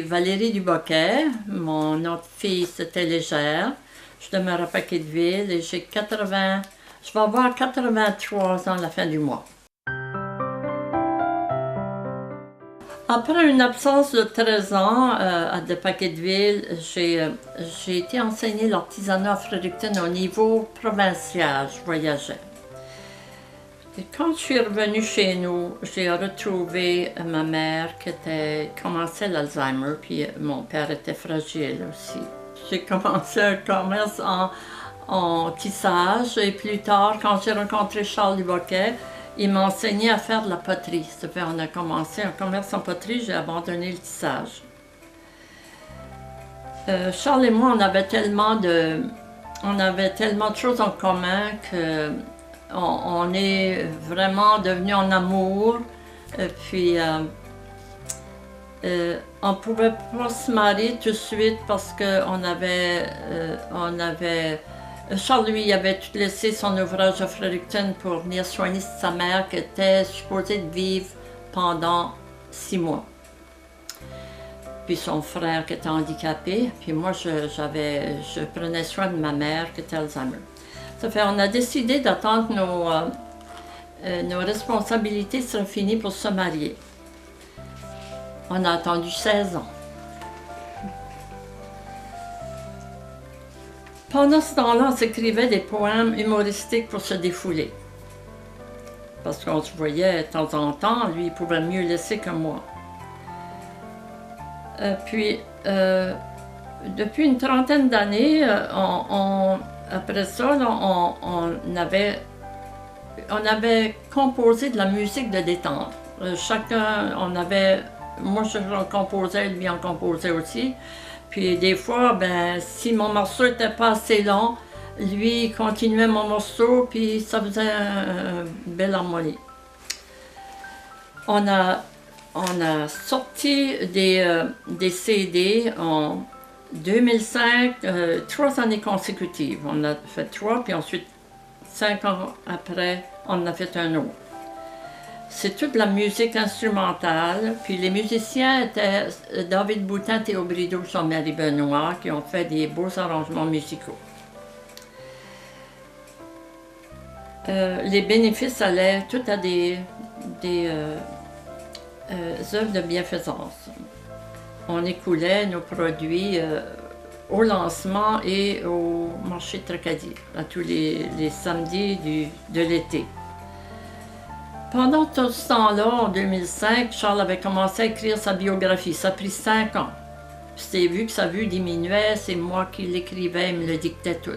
Valérie Duboquet. Mon autre fille, c'était Légère. Je demeure à Paquetteville et j'ai 80... Je vais avoir 83 ans à la fin du mois. Après une absence de 13 ans de Paquetteville, j'ai été enseigner l'artisanat à Fredericton au niveau provincial. Je voyageais. Et quand je suis revenue chez nous, j'ai retrouvé ma mère qui commençait l'Alzheimer, puis mon père était fragile aussi. J'ai commencé un commerce en tissage et plus tard, quand j'ai rencontré Charles Duboquet, il m'a enseigné à faire de la poterie. Ça fait on a commencé un commerce en poterie, j'ai abandonné le tissage. Charles et moi, on avait tellement de choses en commun que on est vraiment devenus en amour. Puis on ne pouvait pas se marier tout de suite parce qu'on avait Charles, lui, il avait tout laissé son ouvrage à Fredericton pour venir soigner sa mère qui était supposée de vivre pendant 6 mois. Puis son frère qui était handicapé, puis moi, je prenais soin de ma mère qui était Alzheimer. Ça fait on a décidé d'attendre nos responsabilités seraient finies pour se marier. On a attendu 16 ans. Pendant ce temps-là, on s'écrivait des poèmes humoristiques pour se défouler. Parce qu'on se voyait de temps en temps, lui, il pouvait mieux laisser que moi. Puis, depuis une trentaine d'années, après ça, là, on avait composé de la musique de détente. Chacun, moi je composais, lui en composait aussi. Puis des fois, ben, si mon morceau n'était pas assez long, lui il continuait mon morceau, puis ça faisait une belle harmonie. On a sorti des CD en 2005, 3 années consécutives. On a fait 3, puis ensuite 5 ans après, on en a fait un autre. C'est toute la musique instrumentale, puis les musiciens étaient David Boutin, Théo Brideau, Jean-Marie Benoît, qui ont fait des beaux arrangements musicaux. Les bénéfices allaient tout à des œuvres de bienfaisance. On écoulait nos produits au lancement et au marché de Tracadie, à tous les samedis de l'été. Pendant tout ce temps-là, en 2005, Charles avait commencé à écrire sa biographie. Ça a pris 5 ans. Puis vu que sa vue diminuait, c'est moi qui l'écrivais, il me le dictait tout.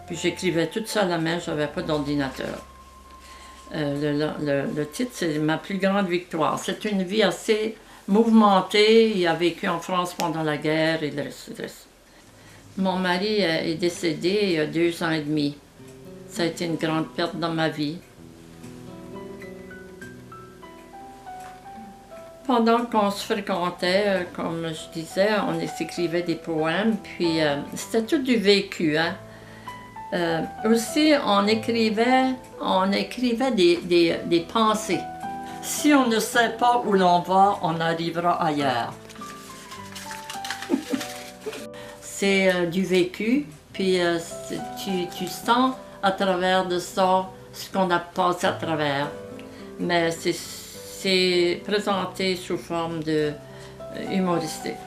Puis j'écrivais tout ça à la main, je n'avais pas d'ordinateur. Le titre, c'est « Ma plus grande victoire ». C'est une vie assez mouvementée. Il a vécu en France pendant la guerre et le reste. Mon mari est décédé il y a 2 ans et demi. Ça a été une grande perte dans ma vie. Pendant qu'on se fréquentait, comme je disais, on s'écrivait des poèmes, puis c'était tout du vécu. Hein? Aussi, on écrivait des pensées. Si on ne sait pas où l'on va, on arrivera ailleurs. C'est du vécu, puis tu sens à travers de ça ce qu'on a passé à travers. Mais c'est présenté sous forme de humoristique.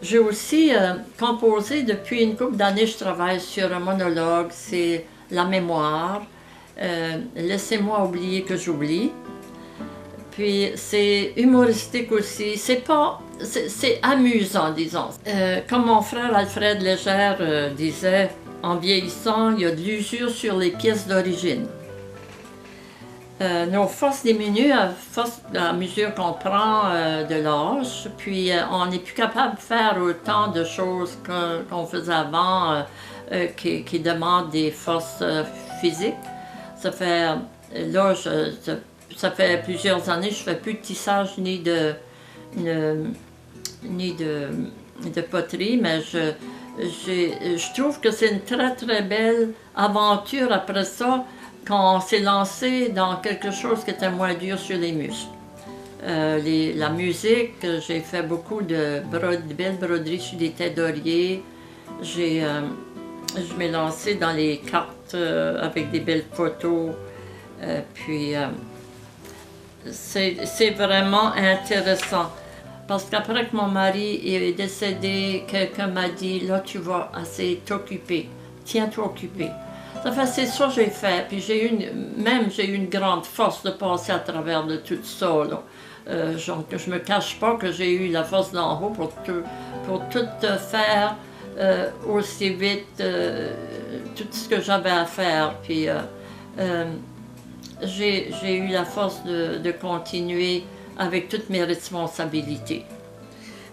J'ai aussi composé, depuis une couple d'années, je travaille sur un monologue, c'est la mémoire. Laissez-moi oublier que j'oublie. Puis c'est humoristique aussi, c'est amusant, disons. Comme mon frère Alfred Légère disait, en vieillissant, il y a de l'usure sur les pièces d'origine. Nos forces diminuent à mesure qu'on prend de l'âge, puis on n'est plus capable de faire autant de choses qu'on faisait avant qui demandent des forces physiques. Ça fait, là, ça fait plusieurs années que je ne fais plus de tissage ni de poterie, mais je trouve que c'est une très très belle aventure après ça, quand on s'est lancé dans quelque chose qui était moins dur sur les muscles. La musique, j'ai fait beaucoup de belles broderies sur des têtes d'oreiller. Je m'ai lancée dans les cartes avec des belles photos. C'est vraiment intéressant. Parce qu'après que mon mari est décédé, quelqu'un m'a dit, là tu vas assez t'occuper, tiens-toi occupé. Ça fait, c'est ça que j'ai fait, puis j'ai eu une grande force de passer à travers de tout ça, là. Je me cache pas que j'ai eu la force d'en haut pour tout faire aussi vite, tout ce que j'avais à faire. Puis j'ai eu la force de continuer avec toutes mes responsabilités.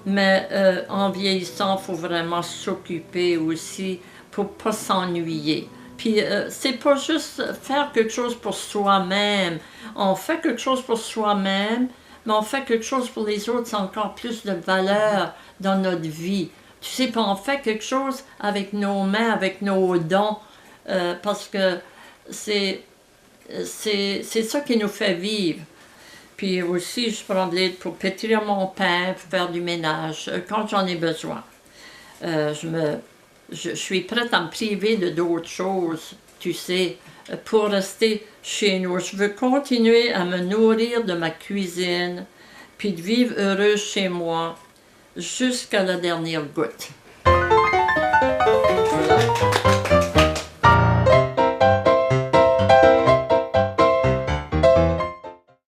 Mais en vieillissant, il faut vraiment s'occuper aussi pour ne pas s'ennuyer. Puis c'est pas juste faire quelque chose pour soi-même. On fait quelque chose pour soi-même, mais on fait quelque chose pour les autres, c'est encore plus de valeur dans notre vie. Tu sais, puis on fait quelque chose avec nos mains, avec nos dons, parce que c'est ça qui nous fait vivre. Puis aussi, je prends de l'aide pour pétrir mon pain, pour faire du ménage, quand j'en ai besoin. Je suis prête à me priver de d'autres choses, tu sais, pour rester chez nous. Je veux continuer à me nourrir de ma cuisine, puis de vivre heureuse chez moi jusqu'à la dernière goutte.